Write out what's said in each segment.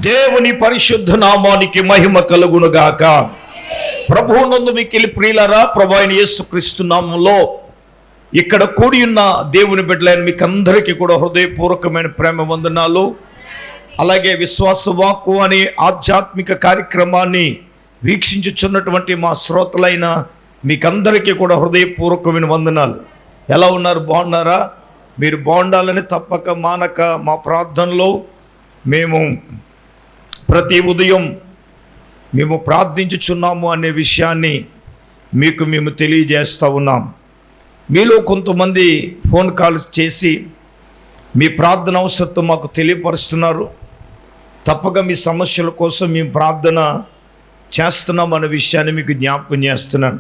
దేవుని పరిశుద్ధ నామానికి మహిమ కలుగునుగాక. ప్రభువునందు మిక్కిలి ప్రియులారా, ప్రభు అయిన యేసుక్రీస్తు నామములో ఇక్కడ కూడి ఉన్న దేవుని బిడ్డలైన మీకు అందరికీ కూడా హృదయపూర్వకమైన ప్రేమ వందనాలు. అలాగే విశ్వాస వాక్కు అనే ఆధ్యాత్మిక కార్యక్రమాన్ని వీక్షించుచున్నటువంటి మా శ్రోతలైన మీకందరికీ కూడా హృదయపూర్వకమైన వందనాలు. ఎలా ఉన్నారు? బాగున్నారా? మీరు బాగుండాలని తప్పక మానక మా ప్రార్థనలో మేము ప్రతి ఉదయం మేము ప్రార్థించుచున్నాము అనే విషయాన్ని మేము తెలియజేస్తూ ఉన్నాం. మీలో కొంతమంది ఫోన్ కాల్స్ చేసి మీ ప్రార్థన అవసరత మాకు తెలియపరుస్తున్నారు. తప్పక మీ సమస్యల కోసం మేము ప్రార్థన చేస్తున్నాం అనే విషయాన్ని మీకు జ్ఞాపకం చేస్తున్నాను.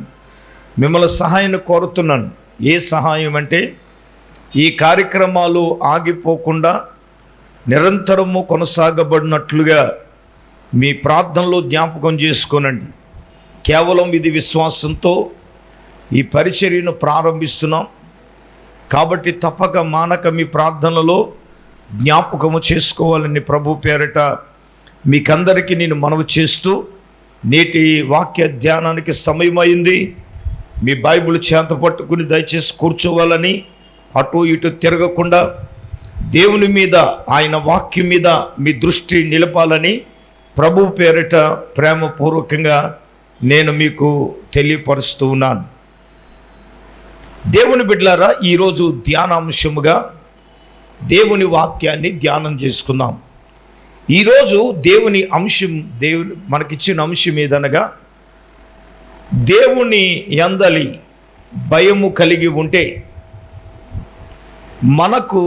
మిమ్మల్ని సహాయాన్ని కోరుతున్నాను. ఏ సహాయం అంటే, ఈ కార్యక్రమాలు ఆగిపోకుండా నిరంతరము కొనసాగబడినట్లుగా మీ ప్రార్థనలో జ్ఞాపకం చేసుకోనండి. కేవలం ఇది విశ్వాసంతో ఈ పరిచర్యను ప్రారంభిస్తున్నాం కాబట్టి తప్పక మానక మీ ప్రార్థనలో జ్ఞాపకము చేసుకోవాలని ప్రభు పేరట మీకందరికీ నేను మనవి చేస్తూ, నేటి వాక్య ధ్యానానికి సమయమైంది. మీ బైబిల్ చేత పట్టుకుని దయచేసి కూర్చోవాలని, అటు ఇటు తిరగకుండా దేవుని మీద, ఆయన వాక్యం మీద మీ దృష్టి నిలపాలని ప్రభు పేరిట ప్రేమపూర్వకంగా నేను మీకు తెలియపరుస్తూ ఉన్నాను. దేవుని బిడ్డలారా, ఈరోజు ధ్యానాంశముగా దేవుని వాక్యాన్ని ధ్యానం చేసుకుందాం. ఈరోజు దేవుని అంశం, దేవుని మనకిచ్చిన అంశం ఏదనగా, దేవుని యందలి భయము కలిగి ఉంటే మనకు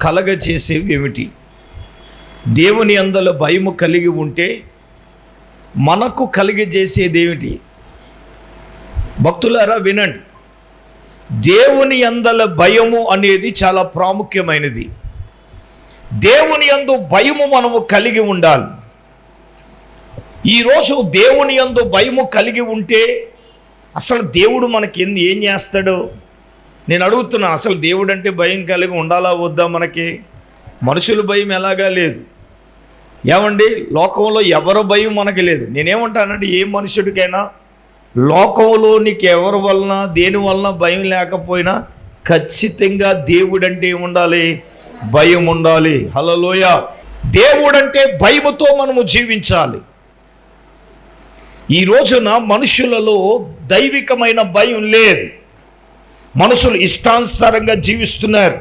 కలగచేసేవి ఏమిటి? దేవుని యందల భయము కలిగి ఉంటే మనకు కలిగజేసేది ఏమిటి? భక్తులారా వినండి. దేవుని యందల భయము అనేది చాలా ప్రాముఖ్యమైనది. దేవుని యందు భయము మనము కలిగి ఉండాలి. ఈరోజు దేవుని యందు భయము కలిగి ఉంటే అసలు దేవుడు మనకి ఏం చేస్తాడో నేను అడుగుతున్నాను. అసలు దేవుడు అంటే భయం కలిగి ఉండాలా వద్దా? మనకి మనుషుల భయం ఎలాగా లేదు. ఏమండి, లోకంలో ఎవరి భయం మనకి లేదు. నేనేమంటానంటే, ఏ మనుషుడికైనా లోకంలో నీకు ఎవరి వలన దేని వలన భయం లేకపోయినా ఖచ్చితంగా దేవుడంటే ఉండాలి, భయం ఉండాలి. హల్లెలూయా. దేవుడంటే భయముతో మనము జీవించాలి. ఈ రోజున మనుషులలో దైవికమైన భయం లేదు. మనుషులు ఇష్టానుసారంగా జీవిస్తున్నారు,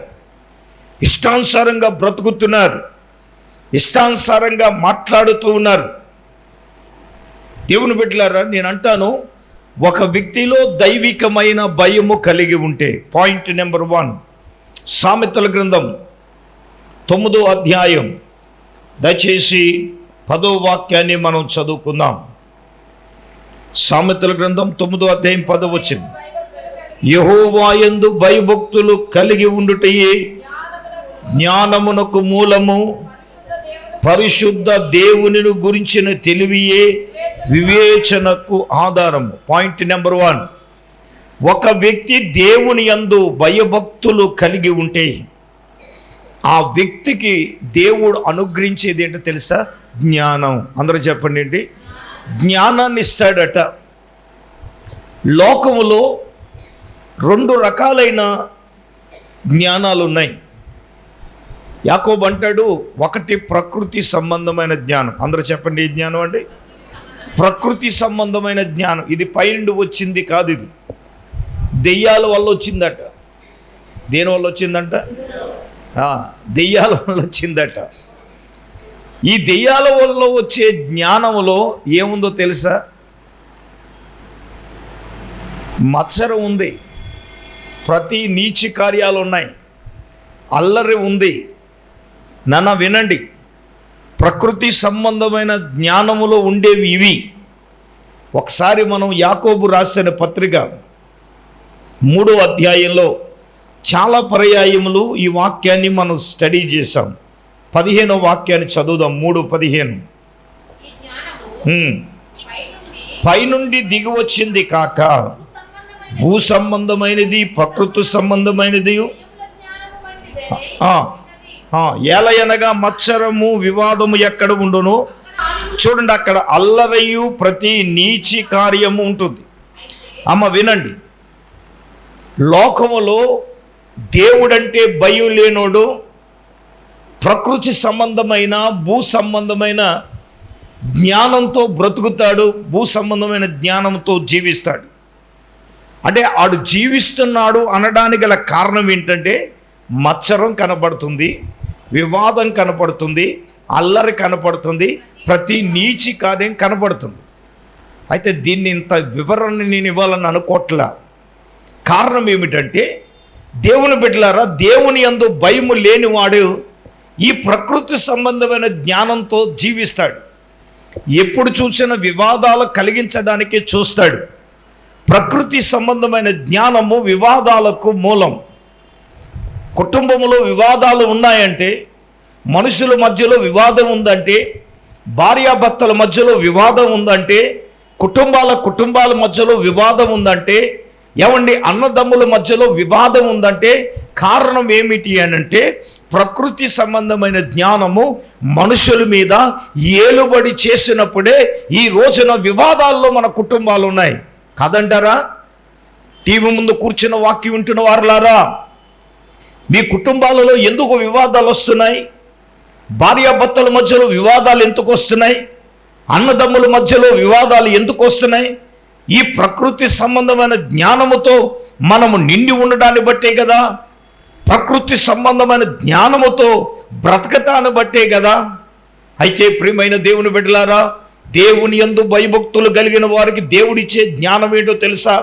ఇష్టానుసారంగా బ్రతుకుతున్నారు, ఇష్టానుసారంగా మాట్లాడుతూ ఉన్నారు. దేవుని బిడ్డలారా, నేను అంటాను, ఒక వ్యక్తిలో దైవికమైన భయము కలిగి ఉంటే, పాయింట్ నెంబర్ 1, సామెతల గ్రంథం 9వ అధ్యాయం, దయచేసి 10వ వాక్యాన్ని మనం చదువుకుందాం. సామెతల గ్రంథం 9వ అధ్యాయం 10వ వచనం, యెహోవా యందు భయభక్తులు కలిగి ఉండుటయే జ్ఞానమునకు మూలము, పరిశుద్ధ దేవుని గురించిన తెలివియే వివేచనకు ఆధారము. పాయింట్ నెంబర్ 1, ఒక వ్యక్తి దేవుని యందు భయభక్తులు కలిగి ఉంటే ఆ వ్యక్తికి దేవుడు అనుగ్రహించేది ఏంటో తెలుసా? జ్ఞానం. అందరూ చెప్పండి ఏంటి? జ్ఞానాన్ని ఇస్తాడట. లోకములో 2 రకాలైన జ్ఞానాలు ఉన్నాయి. యాకోబు అంటాడు, ఒకటి ప్రకృతి సంబంధమైన జ్ఞానం. అందరూ చెప్పండి, ఈ జ్ఞానం అండి ప్రకృతి సంబంధమైన జ్ఞానం. ఇది పైనుండి వచ్చింది కాదు, ఇది దెయ్యాల వల్ల వచ్చిందట. దేని వల్ల వచ్చిందంట? దెయ్యాల వల్ల వచ్చిందట. ఈ దెయ్యాల వల్ల వచ్చే జ్ఞానములో ఏముందో తెలుసా? మత్సరం ఉంది, ప్రతి నీచి కార్యాలు ఉన్నాయి, అల్లరి ఉంది. నన్ను వినండి, ప్రకృతి సంబంధమైన జ్ఞానములో ఉండేవి ఇవి. ఒకసారి మనం యాకోబు రాసిన పత్రిక 3వ అధ్యాయంలో చాలా పర్యాయములు ఈ వాక్యాన్ని మనం స్టడీ చేసాం. 15వ వాక్యాన్ని చదువుదాం. 3:15, పైనుండి దిగి వచ్చింది కాక భూ సంబంధమైనది, ప్రకృతి సంబంధమైనది ఏలయనగా మత్సరము వివాదము ఎక్కడ ఉండును, చూడండి అక్కడ అల్లరయు ప్రతి నీచి కార్యము ఉంటుంది. వినండి, లోకములో దేవుడంటే భయం లేనోడు ప్రకృతి సంబంధమైన భూ సంబంధమైన జ్ఞానంతో బ్రతుకుతాడు, భూ సంబంధమైన జ్ఞానంతో జీవిస్తాడు. అంటే ఆడు జీవిస్తున్నాడు అనడానికి గల కారణం ఏంటంటే మత్సరం కనపడుతుంది, వివాదం కనపడుతుంది, అల్లరి కనపడుతుంది, ప్రతి నీచి కార్యం కనపడుతుంది. అయితే దీన్ని ఇంత వివరణ నేను ఇవ్వాలని అనుకోవట్లా. కారణం ఏమిటంటే దేవుని బిడ్డలారా, దేవుని యందు భయము లేనివాడు ఈ ప్రకృతి సంబంధమైన జ్ఞానంతో జీవిస్తాడు. ఎప్పుడు చూసిన వివాదాలు కలిగించడానికే చూస్తాడు. ప్రకృతి సంబంధమైన జ్ఞానము వివాదాలకు మూలం. కుటుంబంలో వివాదాలు ఉన్నాయంటే, మనుషుల మధ్యలో వివాదం ఉందంటే, భార్యాభర్తల మధ్యలో వివాదం ఉందంటే, కుటుంబాల మధ్యలో వివాదం ఉందంటే, అన్నదమ్ముల మధ్యలో వివాదం ఉందంటే కారణం ఏమిటి అనంటే ప్రకృతి సంబంధమైన జ్ఞానము మనుషుల మీద ఏలుబడి చేసినప్పుడే ఈ రోజున వివాదాల్లో మన కుటుంబాలు ఉన్నాయి కాదంటారా? టీవీ ముందు కూర్చున్న వాక్యం వింటున్న వారులారా, మీ కుటుంబాలలో ఎందుకు వివాదాలు వస్తున్నాయి? భార్యాభర్తల మధ్యలో వివాదాలు ఎందుకు వస్తున్నాయి? అన్నదమ్ముల మధ్యలో వివాదాలు ఎందుకు వస్తున్నాయి? ఈ ప్రకృతి సంబంధమైన జ్ఞానముతో మనము నిండి ఉండడాన్ని బట్టే కదా, ప్రకృతి సంబంధమైన జ్ఞానముతో బ్రతకటాన్ని బట్టే కదా. అయితే ప్రియమైన దేవుని బిడ్డలారా, దేవుని యందు భయభక్తులు కలిగిన వారికి దేవుడిచ్చే జ్ఞానం ఏంటో తెలుసా?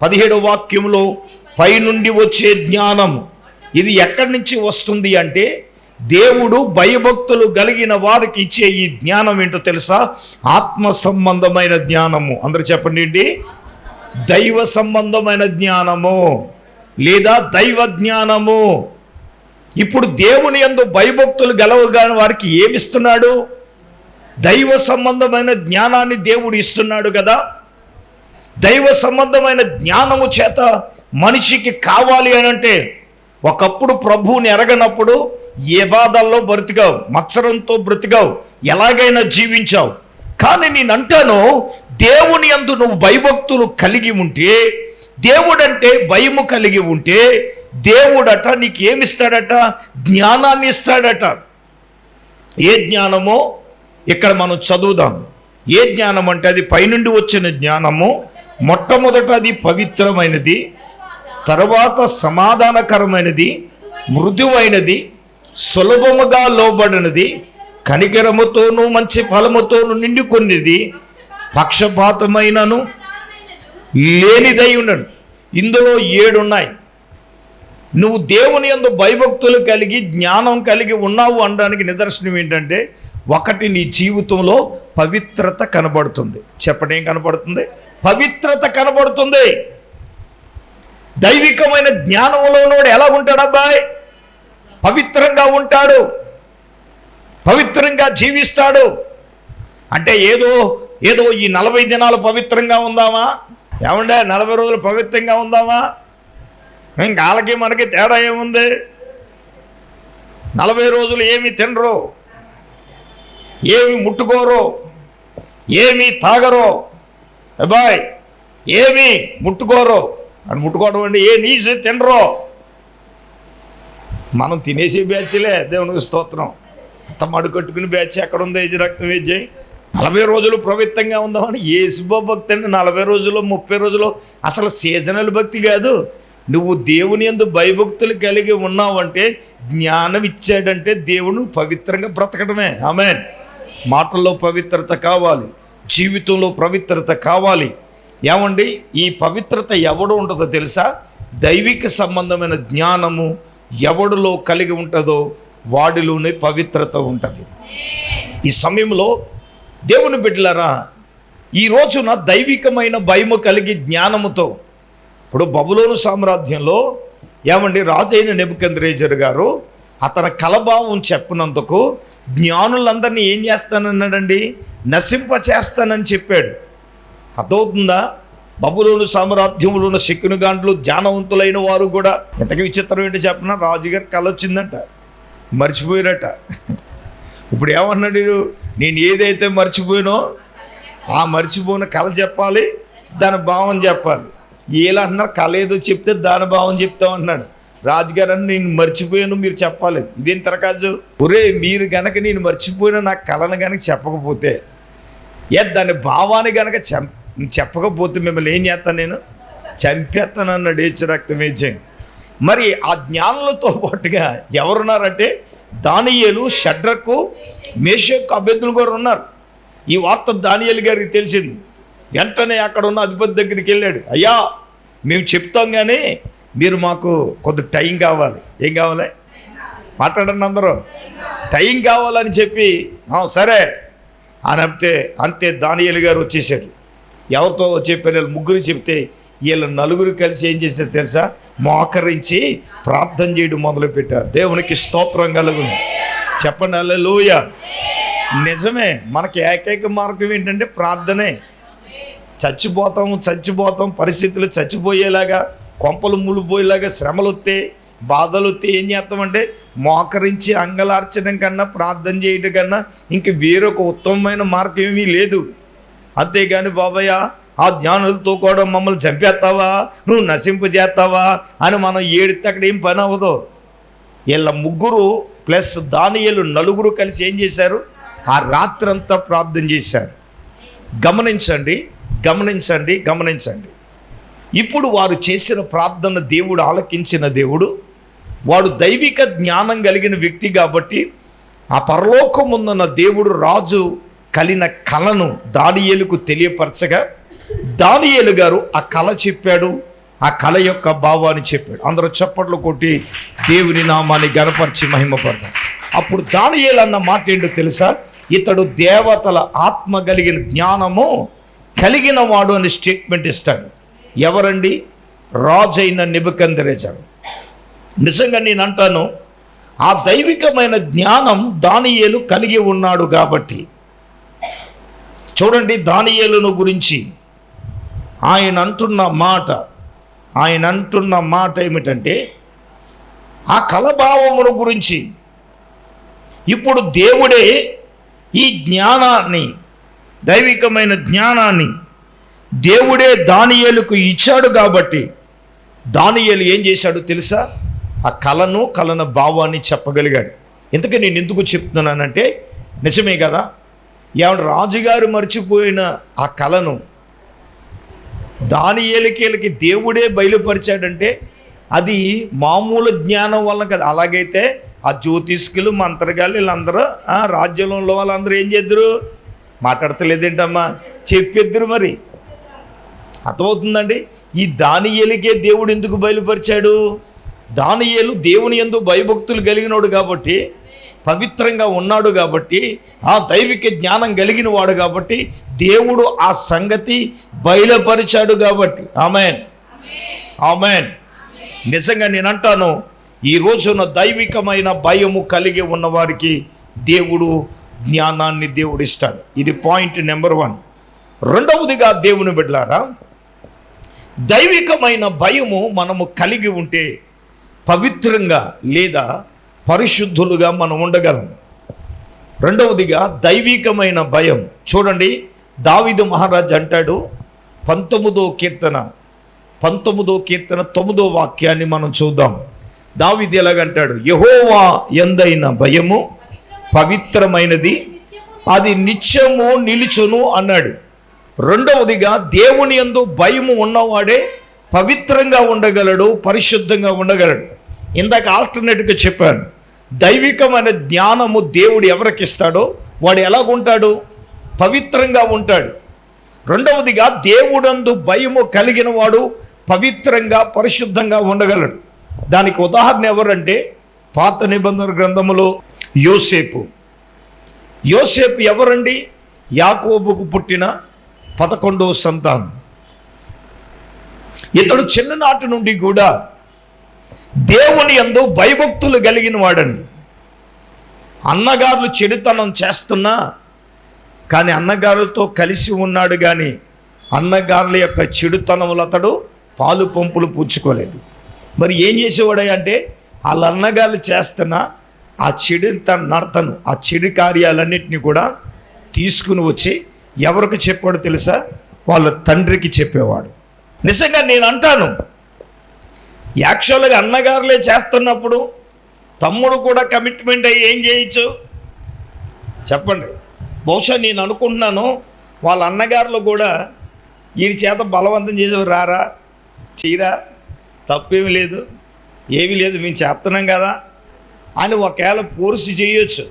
17వ వాక్యంలో పైనుండి వచ్చే జ్ఞానం. ఇది ఎక్కడి నుంచి వస్తుంది అంటే దేవుడు భయభక్తులు కలిగిన వారికి ఇచ్చే ఈ జ్ఞానం ఏంటో తెలుసా? ఆత్మ సంబంధమైన జ్ఞానము. అందరూ చెప్పండి ఏంటి? దైవ సంబంధమైన జ్ఞానము లేదా దైవ జ్ఞానము. ఇప్పుడు దేవుని యందు భయభక్తులు గలవగాని వారికి ఏమిస్తున్నాడు? దైవ సంబంధమైన జ్ఞానాన్ని దేవుడు ఇస్తున్నాడు కదా. దైవ సంబంధమైన జ్ఞానము చేత మనిషికి కావాలి అని అంటే, ఒకప్పుడు ప్రభువుని ఎరగనప్పుడు ఏ బాధల్లో బ్రతికావు, మత్సరంతో బ్రతికావు, ఎలాగైనా జీవించావు. కానీ నేను అంటాను, దేవుని యందు నువ్వు భయభక్తులు కలిగి ఉంటే, దేవుడంటే భయము కలిగి ఉంటే, దేవుడట నీకు ఏమిస్తాడట? జ్ఞానాన్ని ఇస్తాడట. ఏ జ్ఞానమో ఇక్కడ మనం చదువుదాం. ఏ జ్ఞానం అంటే అది పైనుండి వచ్చిన జ్ఞానము. మొట్టమొదట అది పవిత్రమైనది, తర్వాత సమాధానకరమైనది, మృదువైనది, సులభముగా లోబడినది, కనికరముతోనూ మంచి ఫలముతోనూ నిండుకొన్నది, పక్షపాతమైనను లేనిదై ఉండను. ఇందులో 7 ఉన్నాయి. నువ్వు దేవుని యందు భయభక్తులు కలిగి జ్ఞానం కలిగి ఉన్నావు అనడానికి నిదర్శనం ఏంటంటే, ఒకటి నీ జీవితంలో పవిత్రత కనబడుతుంది. చెప్పండి, ఏం కనబడుతుంది? పవిత్రత కనబడుతుంది. దైవికమైన జ్ఞానంలోనోడు ఎలా ఉంటాడు అబ్బాయి? పవిత్రంగా ఉంటాడు, పవిత్రంగా జీవిస్తాడు. అంటే ఏదో ఈ 40 దినాలు పవిత్రంగా ఉందామా? 40 రోజులు పవిత్రంగా ఉందామా? ఇంకా వాళ్ళకి మనకి తేడా ఏముంది? 40 రోజులు ఏమి తినరు, ఏమి ముట్టుకోరు, ఏమి తాగరు, అబ్బాయి ఏమి ముట్టుకోరు. అని ముట్టుకోవడం అంటే ఏ నీసి తినరు. మనం తినేసే బ్యాచ్లే, దేవునికి స్తోత్రం. అంత మడుకట్టుకుని బ్యాచ్ ఎక్కడ ఉందో ఇది రక్తం వేజీ. 40 రోజులు పవిత్రంగా ఉందామని యేసుబా భక్తి అంటే 40 రోజులు 30 రోజులు అసలు సీజనల్ భక్తి కాదు. నువ్వు దేవుని యందు భయభక్తులు కలిగి ఉన్నావంటే, జ్ఞానం ఇచ్చాడంటే దేవుడు పవిత్రంగా బ్రతకడమే. ఆమేన్. మాటల్లో పవిత్రత కావాలి, జీవితంలో పవిత్రత కావాలి. ఈ పవిత్రత ఎవడు ఉంటుందో తెలుసా? దైవిక సంబంధమైన జ్ఞానము ఎవడిలో కలిగి ఉంటుందో వాడిలోనే పవిత్రత ఉంటుంది. ఈ సమయంలో దేవుని బిడ్డలారా, ఈ రోజున దైవికమైన భయము కలిగి జ్ఞానముతో, ఇప్పుడు బబులోను సామ్రాజ్యంలో రాజైన నెబుకద్నెజరు గారు అతని కలభావం చెప్పినందుకు జ్ఞానులందరినీ ఏం చేస్తానన్నాడండి? నశింప చేస్తానని చెప్పాడు. అర్థమవుతుందా? బబులోను సామ్రాజ్యంలో ఉన్న శకునిగాండ్లు జ్ఞానవంతులైన వారు కూడా, ఎంతకి విచిత్రం ఏంటి చెప్పిన, రాజుగారి కళ వచ్చిందంట. మర్చిపోయారట. ఇప్పుడు ఏమన్నాడు, నేను ఏదైతే మర్చిపోయినో ఆ మర్చిపోయిన కళ చెప్పాలి, దాని భావం చెప్పాలి. వీళ్ళు అంటున్నారు కళ ఏదో చెప్తే దాని భావం చెప్తాం అన్నాడు. రాజుగారు అని నేను మర్చిపోయాను మీరు చెప్పాలి. ఇదేం తరకాజు? ఒరే, మీరు గనక నేను మర్చిపోయిన నా కళను కనుక చెప్పకపోతే, దాని భావాన్ని కనుక చెప్పకపోతే మిమ్మల్ని ఏం చేస్తాను, నేను చంపేస్తాను అన్నాడు రక్తమేజయం. మరి ఆ జ్ఞానులతో పాటుగా ఎవరున్నారంటే దానియేలు, షడ్రకు, మేషకు, అబేద్నెగో గారు ఉన్నారు. ఈ వార్త దానియేలు గారికి తెలిసింది. వెంటనే అక్కడ ఉన్న అధిపతి దగ్గరికి వెళ్ళాడు. అయ్యా, మేము చెప్తాం కానీ మీరు మాకు కొద్ది టైం కావాలి. ఏం కావాలి? మాట్లాడండి అందరూ. టైం కావాలని చెప్పి సరే అని అంతే దానియేలు గారు వచ్చేసాడు. ఎవరితో చెప్పారు? ముగ్గురు చెప్తే వీళ్ళు నలుగురు కలిసి ఏం చేశారు తెలుసా? మోకరించి ప్రార్థన చేయడం మొదలుపెట్టారు. దేవునికి స్తోత్రం కలుగును. చెప్పండి హల్లెలూయా. నిజమే, మనకి ఏకైక మార్గం ఏంటంటే ప్రార్థనే. చచ్చిపోతాం పరిస్థితులు చచ్చిపోయేలాగా, కొంపలు ములిపోయేలాగా, శ్రమలు వస్తే, బాధలు వస్తే ఏం చేస్తామంటే మోకరించి అంగలార్చడం కన్నా, ప్రార్థన చేయడం కన్నా ఇంక వేరొక ఉత్తమమైన మార్గం ఏమీ లేదు. అంతేగాని బాబయ్య ఆ జ్ఞానులతో కూడా మమ్మల్ని చంపేస్తావా, నువ్వు నశింపజేస్తావా అని మనం ఏడితే అక్కడ ఏం పని అవ్వదు. వీళ్ళ ముగ్గురు ప్లస్ దానియేలు నలుగురు కలిసి ఏం చేశారు? ఆ రాత్రంతా ప్రార్థన చేశారు. గమనించండి. ఇప్పుడు వారు చేసిన ప్రార్థన దేవుడు ఆలకించిన దేవుడు. వాడు దైవిక జ్ఞానం కలిగిన వ్యక్తి కాబట్టి ఆ పరలోకమున్న దేవుడు రాజు కలిగిన కళను దానియేలుకు తెలియపరచగా దానియేలు గారు ఆ కళ చెప్పాడు. ఆ కళ యొక్క భావాన్ని చెప్పాడు. అందరూ చప్పట్లు కొట్టి దేవుని నామాన్ని గణపరిచి మహిమపడతారు. అప్పుడు దానియేలు అన్న మాట ఏంటో తెలుసా? ఇతడు దేవతల ఆత్మ కలిగిన జ్ఞానము కలిగిన వాడు అని స్టేట్మెంట్ ఇస్తాడు. ఎవరండి? రాజైన నెబుకద్నెజరు. నిజంగా నేను అంటాను, ఆ దైవికమైన జ్ఞానం దానియేలు కలిగి ఉన్నాడు కాబట్టి. చూడండి దానియేలును గురించి ఆయన అంటున్న మాట ఏమిటంటే, ఆ కలభావమును గురించి ఇప్పుడు దేవుడే ఈ జ్ఞానాన్ని, దైవికమైన జ్ఞానాన్ని దేవుడే దానియేలుకు ఇచ్చాడు కాబట్టి దానియేలు ఏం చేశాడు తెలుసా? ఆ కళన భావాన్ని చెప్పగలిగాడు. ఇంతకీ నేను ఎందుకు చెప్తున్నానంటే, నిజమే కదా, ఏమంటే రాజుగారు మర్చిపోయిన ఆ కళను దానియేలుకి దేవుడే బయలుపరిచాడంటే అది మామూలు జ్ఞానం వల్ల కదా. అలాగైతే ఆ జ్యోతిష్కులు, మంత్రగాళ్ళు వీళ్ళందరూ రాజ్యంలో వాళ్ళందరూ ఏం చేద్దరు? మాట్లాడతలేదేంటమ్మా, చెప్పిద్దరు. మరి అర్థమవుతుందండి. ఈ దానియేలుకే దేవుడు ఎందుకు బయలుపరిచాడు? దానియేలు దేవుని యందు భయభక్తులు కలిగినోడు కాబట్టి, పవిత్రంగా ఉన్నాడు కాబట్టి, ఆ దైవిక జ్ఞానం కలిగిన వాడు కాబట్టి దేవుడు ఆ సంగతి బయలుపరిచాడు కాబట్టి. ఆమెన్. నిజంగా నేను అంటాను, ఈ రోజున దైవికమైన భయము కలిగి ఉన్నవారికి దేవుడు జ్ఞానాన్ని దేవుడు ఇస్తాడు. ఇది పాయింట్ నెంబర్ 1. రెండవదిగా దేవుని బిడ్డలారా, దైవికమైన భయము మనము కలిగి ఉంటే పవిత్రంగా లేదా పరిశుద్ధులుగా మనం ఉండగలం. రెండవదిగా దైవికమైన భయం. చూడండి, దావీదు మహారాజు అంటాడు 19వ కీర్తన 9వ వాక్యాన్ని మనం చూద్దాం. దావీదు ఎలాగంటాడు? యెహోవా యందైన భయము పవిత్రమైనది, అది నిత్యము నిలుచును అన్నాడు. రెండవదిగా దేవుని యందు భయము ఉన్నవాడే పవిత్రంగా ఉండగలడు, పరిశుద్ధంగా ఉండగలడు. ఇందాక ఆల్టర్నేట్గా చెప్పాను, దైవికమైన జ్ఞానము దేవుడు ఎవరికి ఇస్తాడో వాడు ఎలాగుంటాడు? పవిత్రంగా ఉంటాడు. రెండవదిగా దేవుడందు భయము కలిగిన వాడు పవిత్రంగా, పరిశుద్ధంగా ఉండగలడు. దానికి ఉదాహరణ ఎవరంటే, పాత నిబంధన గ్రంథములో యోసేపు ఎవరండి? యాకోబుకు పుట్టిన 11వ సంతానం. ఇతడు చిన్ననాటి నుండి కూడా దేవుని యందు భయభక్తులు కలిగిన వాడండి. అన్నగారులు చెడుతనం చేస్తున్నా కానీ అన్నగారులతో కలిసి ఉన్నాడు, కానీ అన్నగారుల యొక్క చెడుతనములు అతడు పాలు పంపులు పుచ్చుకోలేదు. మరి ఏం చేసేవాడు అంటే, వాళ్ళ అన్నగారులు చేస్తున్నా ఆ చెడు నడతను, ఆ చెడు కార్యాలన్నింటినీ కూడా తీసుకుని వచ్చి ఎవరికి చెప్పాడు తెలుసా? వాళ్ళ తండ్రికి చెప్పేవాడు. నిజంగా నేను అంటాను, యాక్చువల్గా అన్నగారులే చేస్తున్నప్పుడు తమ్ముడు కూడా కమిట్మెంట్ అయ్యి ఏం చేయొచ్చు చెప్పండి? బహుశా నేను అనుకుంటున్నాను వాళ్ళ అన్నగారులు కూడా వీరి చేత బలవంతం చేసేవారు, రారా చేయరా, తప్పేమి లేదు, ఏమీ లేదు, మేము చేస్తున్నాం కదా అని ఒకవేళ ఫోర్సు చేయొచ్చు.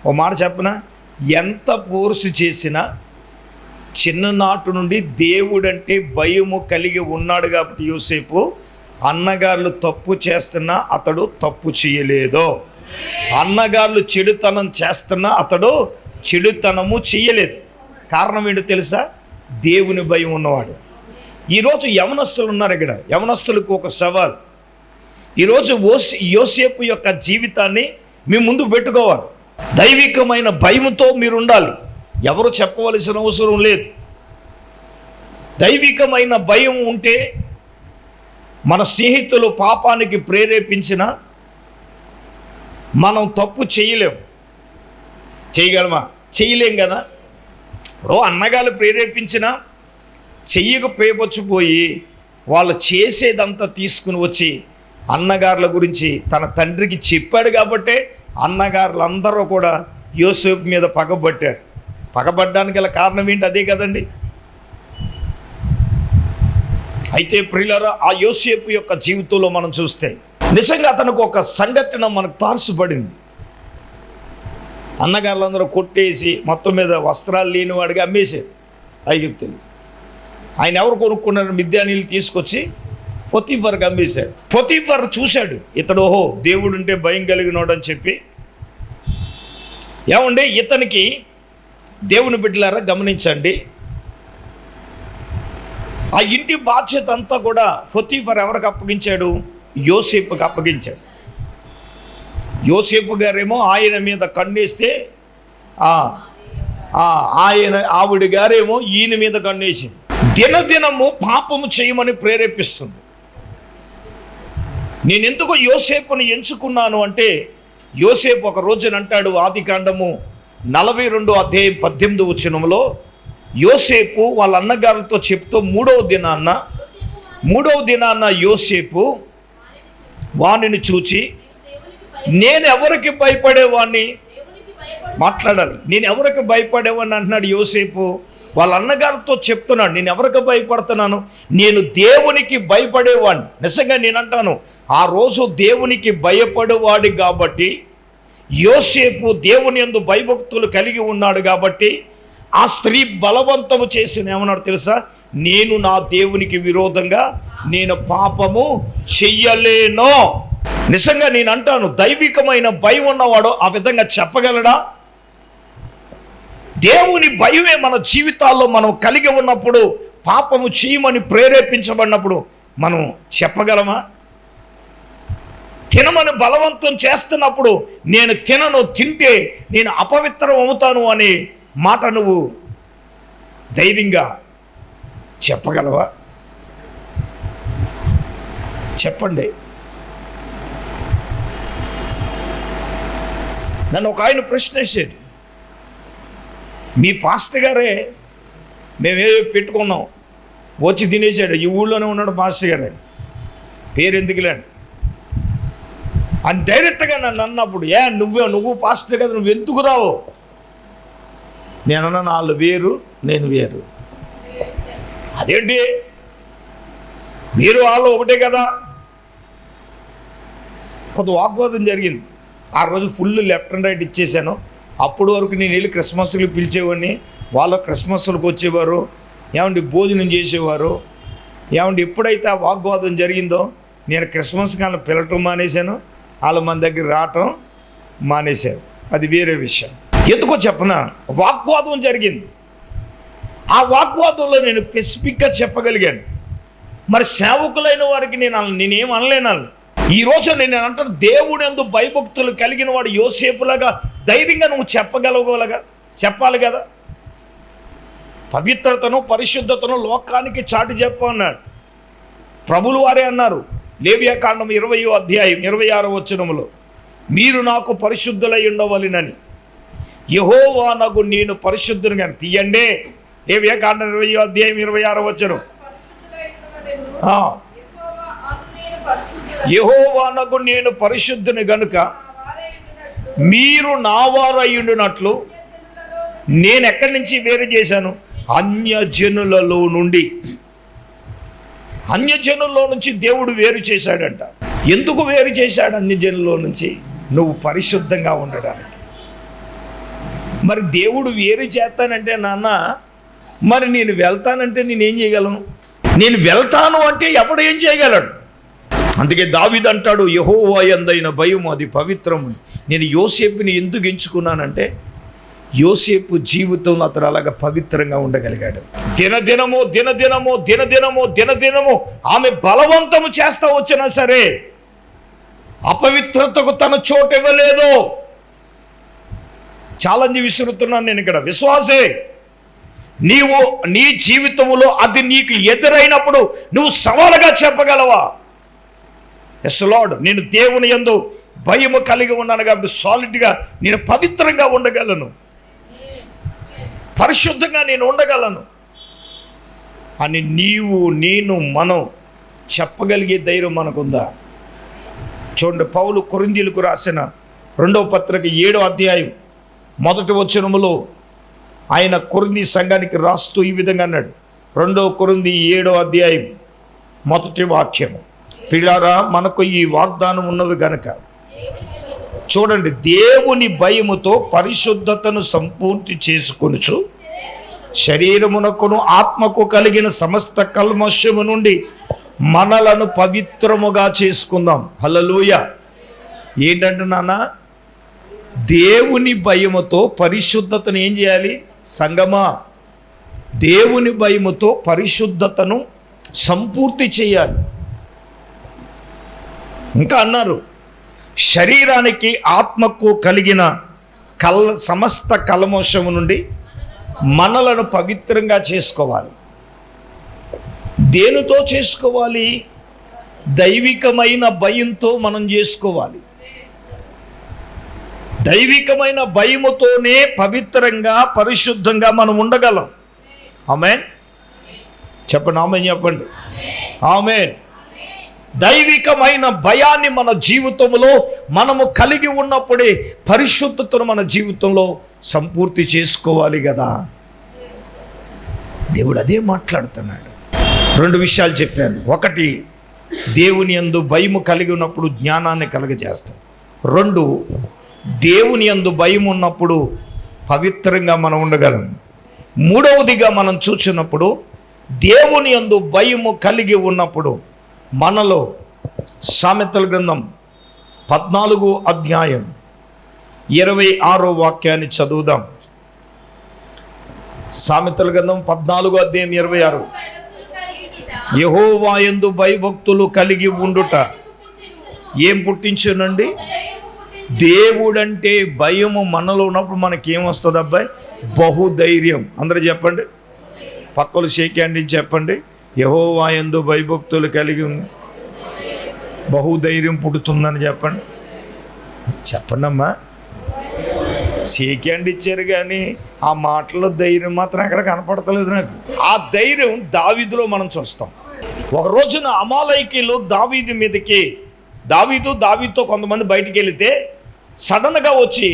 ఓ మాట చెప్పనా, ఎంత ఫోర్సు చేసినా చిన్ననాటి నుండి దేవుడంటే భయము కలిగి ఉన్నాడు కాబట్టి యోసేపు అన్నగారులు తప్పు చేస్తున్నా అతడు తప్పు చేయలేదు, అన్నగారులు చెడుతనం చేస్తున్నా అతడు చెడుతనము చేయలేదు. కారణం ఏంటో తెలుసా? దేవుని భయం ఉన్నవాడు. ఈరోజు యవనస్తులు ఉన్నారు ఇక్కడ, యవనస్తులకు ఒక సవాల్. ఈరోజు యోసేపు యొక్క జీవితాన్ని మీ ముందు పెట్టుకోవాలి. దైవికమైన భయంతో మీరు ఉండాలి. ఎవరు చెప్పవలసిన అవసరం లేదు. దైవికమైన భయం ఉంటే మన స్నేహితులు పాపానికి ప్రేరేపించిన మనం తప్పు చేయలేము. చేయగలమా? చేయలేం కదా. ఇప్పుడు అన్నగారు ప్రేరేపించిన చెయ్యకపోయి వాళ్ళు చేసేదంతా తీసుకుని వచ్చి అన్నగారుల గురించి తన తండ్రికి చెప్పాడు కాబట్టే అన్నగారులందరూ కూడా యోసేపు మీద పగబట్టారు. పగబడ్డానికి గల కారణం ఏంటి? అదే కదండి. అయితే ప్రియులారా, ఆ యోసేపు యొక్క జీవితంలో మనం చూస్తే నిజంగా అతనికి ఒక సంఘటన మనకు తారసపడింది. అన్నగారులందరూ కొట్టేసి మొత్తం మీద వస్త్రాలు లేనివాడిగా అమ్మేశారు ఐగుప్తులు. ఆయన ఎవరు కొనుక్కున్నారు? మిద్యానీలు తీసుకొచ్చి పొతీఫర్కి అమ్మేశాడు. పొతీఫర్ చూశాడు, ఇతడు ఓహో దేవుడు ఉంటే భయం కలిగినోడు అని చెప్పి. ఏమండి, ఇతనికి దేవుని బిడ్డలారా గమనించండి, ఆ ఇంటి బాధ్యత అంతా కూడా పొతీఫర్ ఎవరికి అప్పగించాడు? యోసేపుకి అప్పగించాడు. యోసేపు గారేమో ఆయన మీద కన్నేస్తే ఆవిడ గారేమో ఈయన మీద కన్నేసింది. దినదినము పాపము చేయమని ప్రేరేపిస్తుంది. నేను ఎందుకు యోసేపుని ఎంచుకున్నాను అంటే, యోసేపు ఒక రోజున అంటాడు, ఆదికాండము 42:18 యోసేపు వాళ్ళ అన్నగారులతో చెప్తూ మూడవ దినాన్న యోసేపు వాణిని చూచి, నేను ఎవరికి భయపడేవాడిని? మాట్లాడాలి. నేను ఎవరికి భయపడేవాడిని అంటున్నాడు యోసేపు. వాళ్ళ అన్నగారితో చెప్తున్నాడు, నేను ఎవరికి భయపడుతున్నాను? నేను దేవునికి భయపడేవాడిని. నిజంగా నేను అంటాను, ఆ రోజు దేవునికి భయపడేవాడు కాబట్టి, యోసేపు దేవుని యందు భయభక్తులు కలిగి ఉన్నాడు కాబట్టి ఆ స్త్రీ బలవంతము చేసిన ఏమన్నాడు తెలుసా? నేను నా దేవునికి విరోధంగా నేను పాపము చెయ్యలేను. నిజంగా నేను అంటాను, దైవికమైన భయం ఉన్నవాడు ఆ విధంగా చెప్పగలడా? దేవుని భయమే మన జీవితాల్లో మనం కలిగి ఉన్నప్పుడు, పాపము చేయమని ప్రేరేపించబడినప్పుడు మనం చెప్పగలమా? తినమని బలవంతం చేస్తున్నప్పుడు నేను తినను, తింటే నేను అపవిత్రం అవుతాను అనే మాట నువ్వు ధైర్యంగా చెప్పగలవా? చెప్పండి. నన్ను ఒక ఆయన ప్రశ్న వేసాడు, మీ పాస్టర్ గారే మేమేదో పెట్టుకున్నాం వచ్చి తినేసాడు, ఈ ఊళ్ళోనే ఉన్నాడు పాస్టర్ గారే, పేరు ఎందుకులేండి అని డైరెక్ట్గా నన్ను అన్నప్పుడు, నువ్వు పాస్టర్ కదా, నువ్వు ఎందుకు రావు? నేనన్నా వాళ్ళు వేరు, నేను వేరు. అదేంటి, మీరు వాళ్ళు ఒకటే కదా. కొంత వాగ్వాదం జరిగింది. ఆ రోజు ఫుల్ లెఫ్ట్ అండ్ రైట్ ఇచ్చేసాను. అప్పటి వరకు నేను వెళ్ళి క్రిస్మస్కి పిలిచేవాడిని, వాళ్ళు క్రిస్మస్లకు వచ్చేవారు, ఏమండి భోజనం చేసేవారు. ఏమండి ఎప్పుడైతే ఆ వాగ్వాదం జరిగిందో నేను క్రిస్మస్కి వాళ్ళని పిలవటం మానేశాను, వాళ్ళు మన దగ్గర రావటం మానేశారు. అది వేరే విషయం. ఎందుకో చెప్పనా, వాగ్వాదం జరిగింది. ఆ వాగ్వాదంలో నేను స్పెసిఫిక్గా చెప్పగలిగాను. మరి సేవకులైన వారికి నేనేం అనలేను. ఈరోజు నేను అంటాను, దేవుడు యందు భయభక్తులు కలిగిన వాడు యోసేపులాగా ధైర్యంగా నువ్వు చెప్పాలి కదా. పవిత్రతను పరిశుద్ధతను లోకానికి చాటి చెప్పన్నాడు. ప్రభులు వారే అన్నారు, లేవియాకాండం 20వ అధ్యాయం 26వ వచనములో, మీరు నాకు పరిశుద్ధులై ఉండవలెనని. యెహోవానగు నేను పరిశుద్ధుని గాని. తీయండి లేవియాకాండం 20వ అధ్యాయం 26వ వచనం. యెహోవానగు నేను పరిశుద్ధుని గనుక మీరు నా వారై ఉండునట్లు నేను ఎక్కడి నుంచి వేరు చేశాను? అన్యజనులలో నుండి. అన్యజనుల్లో నుంచి దేవుడు వేరు చేశాడంట. ఎందుకు వేరు చేశాడు అన్యజనుల్లో నుంచి? నువ్వు పరిశుద్ధంగా ఉండడానికి. మరి దేవుడు వేరు చేస్తానంటే నాన్న, మరి నేను వెళ్తానంటే నేనేం చేయగలను? నేను వెళ్తాను అంటే ఎవడు ఏం చేయగలడు? అందుకే దావీదు అంటాడు, యెహోవా యందైన భయము అది పవిత్రము. నేను యోసేపుని ఎందుకు ఎంచుకున్నానంటే యోసేపు జీవితంలో అతను అలాగ పవిత్రంగా ఉండగలిగాడు. దినదినము దినదినము దినదినము దినదినము ఆమె బలవంతము చేస్తా వచ్చినా సరే అపవిత్రతకు తన చోటు ఇవ్వలేదు. ఛాలెంజ్ విసురుతున్నాను నేను ఇక్కడ. విశ్వాసే, నీవు నీ జీవితంలో అది నీకు ఎదురైనప్పుడు నువ్వు సవాలుగా చెప్పగలవా? ఎస్ లార్డ్, నేను దేవుని యందు భయము కలిగి ఉన్నాను కాబట్టి సాలిడ్గా నేను పవిత్రంగా ఉండగలను, పరిశుద్ధంగా నేను ఉండగలను అని నీవు నేను మనం చెప్పగలిగే ధైర్యం మనకుందా? చూడండి, పౌలు కొరింథీయులకు రాసిన 2వ పత్రిక 7వ అధ్యాయం 1వ వచనములో ఆయన కొరింథీ సంఘానికి రాస్తూ ఈ విధంగా అన్నాడు. 2వ కొరింథీ 7వ అధ్యాయం 1వ వాక్యము. పిల్లారా, మనకు ఈ వాగ్దానం ఉన్నవి గనక చూడండి, దేవుని భయముతో పరిశుద్ధతను సంపూర్తి చేసుకొనుచు శరీరమునకును ఆత్మకు కలిగిన సమస్త కల్మషము నుండి మనలను పవిత్రముగా చేసుకుందాం. హల్లెలూయా. ఏంటంటే నాన్న, దేవుని భయముతో పరిశుద్ధతను ఏం చేయాలి? సంగమా, దేవుని భయముతో పరిశుద్ధతను సంపూర్తి చేయాలి. ఇంకా అన్నారు, శరీరానికి ఆత్మకు కలిగిన సమస్త కల్మషము నుండి మనలను పవిత్రంగా చేసుకోవాలి. దేనితో చేసుకోవాలి? దైవికమైన భయంతో మనం చేసుకోవాలి. దైవికమైన భయముతోనే పవిత్రంగా పరిశుద్ధంగా మనం ఉండగలం. ఆమేన్ చెప్పండి, ఆమేన్ చెప్పండి, ఆమేన్. దైవికమైన భయాన్ని మన జీవితంలో మనము కలిగి ఉన్నప్పుడే పరిశుద్ధతను మన జీవితంలో సంపూర్తి చేసుకోవాలి కదా. దేవుడు అదే మాట్లాడుతున్నాడు. 2 విషయాలు చెప్పాను. ఒకటి, దేవుని యందు భయము కలిగి ఉన్నప్పుడు జ్ఞానాన్ని కలుగజేస్తాం. 2, దేవుని యందు భయం ఉన్నప్పుడు పవిత్రంగా మనం ఉండగలం. 3వదిగా మనం చూసినప్పుడు దేవుని యందు భయము కలిగి ఉన్నప్పుడు మనలో సామెతల గ్రంథం 14వ అధ్యాయం 26వ వాక్యాన్ని చదువుదాం. సామెతల గ్రంథం 14వ అధ్యాయం 26. యెహోవా యందు భయభక్తులు కలిగి ఉండుట ఏం పుట్టించునండి? దేవుడంటే భయము మనలో ఉన్నప్పుడు మనకేమొస్తుంది అబ్బాయి? బహుధైర్యం. అందరూ చెప్పండి, పక్కలు షేక్ హ్యాండ్ చెప్పండి. యెహోవా యందు భయభక్తులు కలిగి బహుధైర్యం పుడుతుందని చెప్పండి. చెప్పండి అమ్మా. షేక్ హ్యాండ్ ఇచ్చారు కానీ ఆ మాటలో ధైర్యం మాత్రం ఎక్కడ కనపడతలేదు నాకు. ఆ ధైర్యం దావీదులో మనం చూస్తాం. ఒక రోజున అమాలేకీయులు దావీదు మీదకి, దావీదుతో కొంతమంది బయటికి వెళితే సడన్గా వచ్చి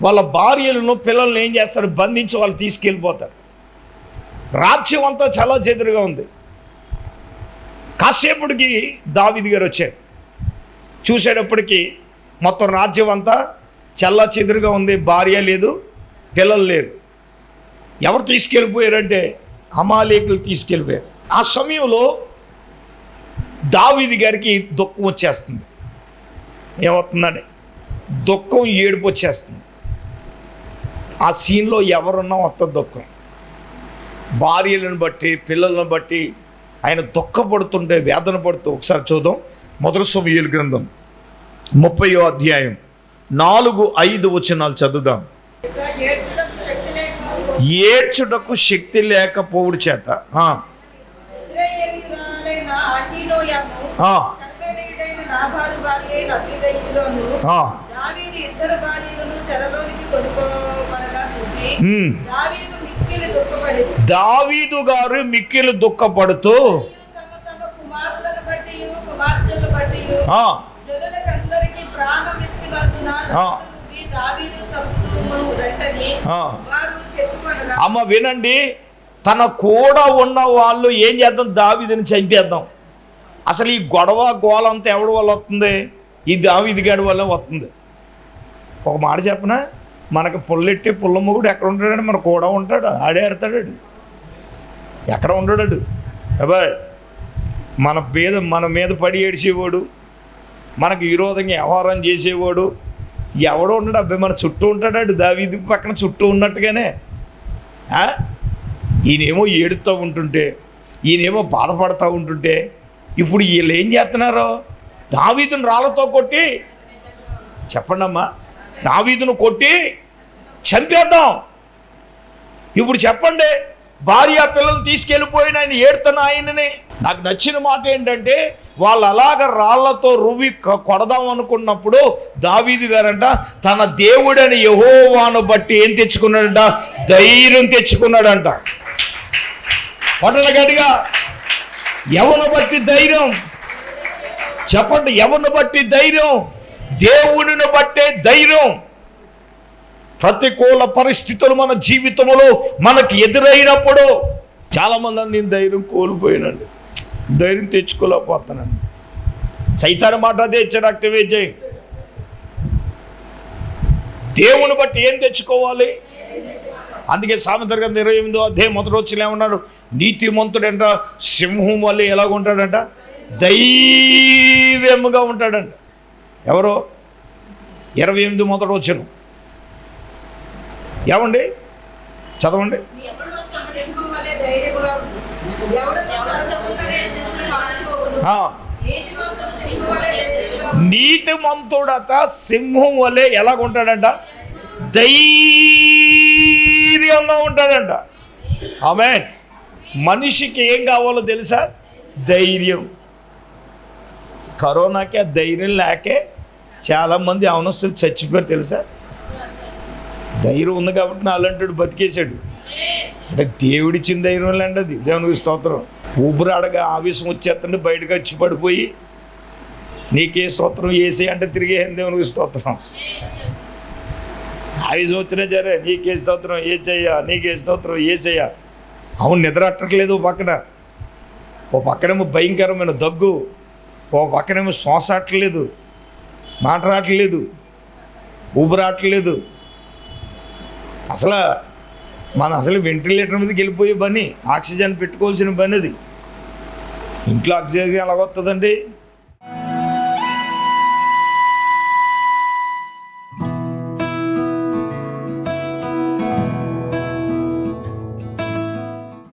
వాళ్ళ భార్యలను పిల్లల్ని ఏం చేస్తారు? బంధించి వాళ్ళు తీసుకెళ్ళిపోతారు. రాజ్యం అంతా చాలా చెదురుగా ఉంది. కాసేపటికి దావీదు గారు వచ్చారు. చూసేటప్పటికి మొత్తం రాజ్యం అంతా చల్లా చెదురుగా ఉంది. భార్య లేదు, పిల్లలు లేరు. ఎవరు తీసుకెళ్ళిపోయారంటే అమాలేకులు తీసుకెళ్ళిపోయారు. ఆ సమయంలో దావీదు గారికి దుఃఖం వచ్చేస్తుంది. ఏమవుతుందని దుఃఖం, ఏడుపు వచ్చేస్తుంది. ఆ సీన్లో ఎవరున్నా వస్తుంది దుఃఖం. భార్యలను బట్టి, పిల్లలను బట్టి ఆయన దుఃఖపడుతుంటే, వేదన పడుతూ. ఒకసారి చూద్దాం. 1 సమూయేలు గ్రంథం 30వ అధ్యాయం 4-5 వచనాలు చదువుదాం. ఏడ్చుటకు శక్తి లేకపోవుడు చేత నాబాలు భార్య అయిన అబీగయిలును ఆ, దావీదు ఇద్దరు భార్యలను చెరలోనికి కొనుక్కోబడగా చూచి దావీదు మిక్కిలి దుఃఖపడి దావీదు గారు మిక్కిలి దుఃఖపడుతూ తమ తమ కుమారులను బట్టి కుమార్తెలను బట్టి ఆ, జనులకందరికీ ప్రాణం విసిగినందున ఆ. దావీదు చంపుదుము రంటని ఆ. వారు చెప్పుకొనగా అమ్మ వినండి, తన కూడా ఉన్న వాళ్ళు ఏం చేద్దాం, దావీదుని చంపేద్దాం. అసలు ఈ గొడవ గోల అంతా ఎవడి వల్ల వస్తుంది? ఈ దావీదు గాడి వల్ల వస్తుంది. ఒక మాట చెప్పనా, మనకు పుల్లెట్టి పుల్ల మొగుడు ఎక్కడ ఉంటాడు? మన కూడా ఉంటాడు, ఆడే ఆడతాడు. ఎక్కడ ఉండడాడు అబ్బాయి? మన మీద పడి ఏడిచేవాడు, మనకు విరోధంగా వ్యవహారం చేసేవాడు ఎవడో ఉన్నాడు అబ్బాయి? మన చుట్టూ ఉంటాడు. దావీదు పక్కన చుట్టూ ఉన్నట్టుగానే ఈయనేమో ఏడుతూ ఉంటుంటే, ఈయనేమో బాధపడుతూ ఉంటుంటే, ఇప్పుడు వీళ్ళు ఏం చేస్తున్నారు? దావీదును రాళ్ళతో కొట్టి, చెప్పండి అమ్మా, దావీదును కొట్టి చంపేద్దాం. ఇప్పుడు చెప్పండి, భార్య పిల్లలు తీసుకెళ్ళిపోయిన ఆయన ఏడుతున్న ఆయనని. నాకు నచ్చిన మాట ఏంటంటే, వాళ్ళు అలాగ రాళ్లతో రువ్వి కొడదాం అనుకున్నప్పుడు దావీదు గారంట తన దేవుడని యెహోవాను బట్టి ఏం తెచ్చుకున్నాడంట? ధైర్యం తెచ్చుకున్నాడంట. పట్టణ గట్టిగా, ఎవరిని బట్టి ధైర్యం? చెప్పండి, ఎవరిని బట్టి ధైర్యం? దేవుడిని బట్టే ధైర్యం. ప్రతికూల పరిస్థితులు మన జీవితంలో మనకి ఎదురైనప్పుడు చాలామంది నేను ధైర్యం కోల్పోయానండి, ధైర్యం తెచ్చుకోలేకపోతానండి. సైతాన్ మాట తెచ్చే రక్తం వేజేయి. దేవుని బట్టి ఏం తెచ్చుకోవాలి? అందుకే సామెతల గ్రంథం 28వ అధ్యాయం 1వ వచనంలో ఏమన్నాడు? నీతిమంతుడంట సింహం వల్ల ఎలాగుంటాడంట? ధైర్యముగా ఉంటాడంట. ఎవరో 28 మొదటి వచనం ఏమండి? చదవండి. నీతిమంతుడత సింహం వలె ఎలాగుంటాడంట? ధైర్యంగా ఉంటాడంట. ఆమేన్. మనిషికి ఏం కావాలో తెలుసా? ధైర్యం. కరోనాకి ఆ ధైర్యం లేకే చాలామంది అవనస్తులు చచ్చిపోయారు తెలుసా? ధైర్యం ఉంది కాబట్టి నా అలాంటి బతికేశాడు. అంటే దేవుడిచ్చిన ధైర్యం లేండి అది. దేవునికి స్తోత్రం. ఊపిరాడగా ఆవేశం వచ్చేస్తుంటే బయటకు వచ్చి పడిపోయి నీకే స్తోత్రం ఏసే అంటే తిరిగేయండి. దేవునికి స్తోత్రం. ఆవేశం వచ్చినా సరే నీకే స్తోత్రం ఏసయ్యా, నీకే స్తోత్రం ఏసయ్యా. అవును, నిద్ర అట్టట్లేదు. ఓ పక్కనేమో భయంకరమైన దగ్గు, ఓ పక్కనేమో శ్వాస అట్టలేదు, మాట రావట్లేదు, ఊపిరాటలేదు. అసలు వెంటిలేటర్ మీదకి వెళ్ళిపోయే పని, ఆక్సిజన్ పెట్టుకోవాల్సిన పని అది. ఇంట్లో ఆక్సిజన్ ఎలాగొస్తుందండి?